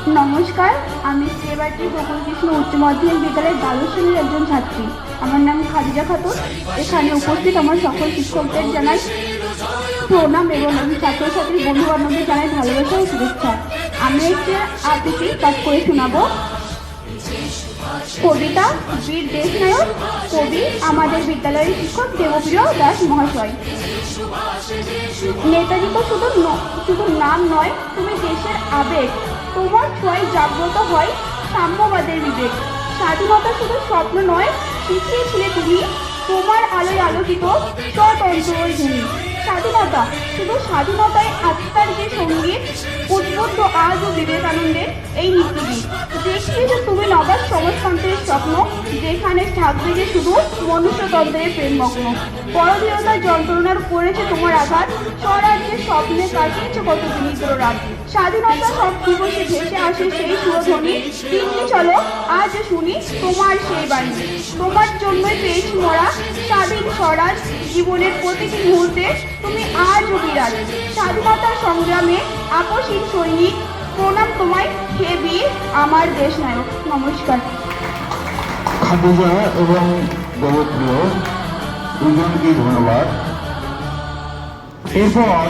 নমস্কার, আমি শ্রীবাটি গোকুলকৃষ্ণ উচ্চ মাধ্যমিক বিদ্যালয়ের দ্বাদশ শ্রেণীর একজন ছাত্রী। আমার নাম খাদিজা খাতুন। এখানে উপস্থিত আমার সকল শিক্ষকদের জানাই প্রণাম এবং ছাত্রছাত্রী বন্ধু বান্ধবদের জানাই ভালোবাসা ও শুভেচ্ছা। আমি একটি আবৃত্তি পাঠ করে শোনাবো। কবিতা বীর দেশনায়ক, কবি আমাদের বিদ্যালয়ের শিক্ষক দেবপ্রিয় দাস মহাশয়। নেতাজি তো শুধু নাম নয়, তুমি দেশের আবেগ। তোমার ছোঁয়ায় জাগ্রত হয় সাম্যবাদের বিবেক। স্বাধীনতা শুধু স্বপ্ন নয়, শিখিয়েছিলে তুমি। তোমার আলোয় আলোকিত স্বতন্ত্র ভূমি। স্বাধীনতা শুধু স্বাধীনতায় আত্মার যে সঙ্গীত, উদ্বুদ্ধ আজও বিবেকানন্দের এই নীতিগীত। দেখিয়েছো তুমি নবাব সমাজতন্ত্রের স্বপ্ন, যেখানে থাকবে যে শুধু মনুষ্যতন্ত্রের প্রেমমগ্ন। পরধীরতার যন্ত্রণার পড়েছে তোমার আঘাত, স্বরাজ্যের স্বপ্নে কাটিয়েছে কত বিনিদ্র রাত। স্বাধীনতা সব দিবসে ভেসে আসে সেই সুরধ্বনি। দিল্লি চলো আজ শুনি তোমার সেই বাণী। তোমার জন্যই পেয়েছি মরা স্বাধীন স্বরাজ, জীবনের প্রতিটি মুহূর্তে তুমি আজও বিরাজ। স্বাধীনতার সংগ্রামে আপসহীন সৈনিক, প্রণাম তোমায় হে বীর আমার দেশ নায়ক। নমস্কার। খাদিজা এবং দেবপ্রিয় দুজনকে ধন্যবাদ। এরপর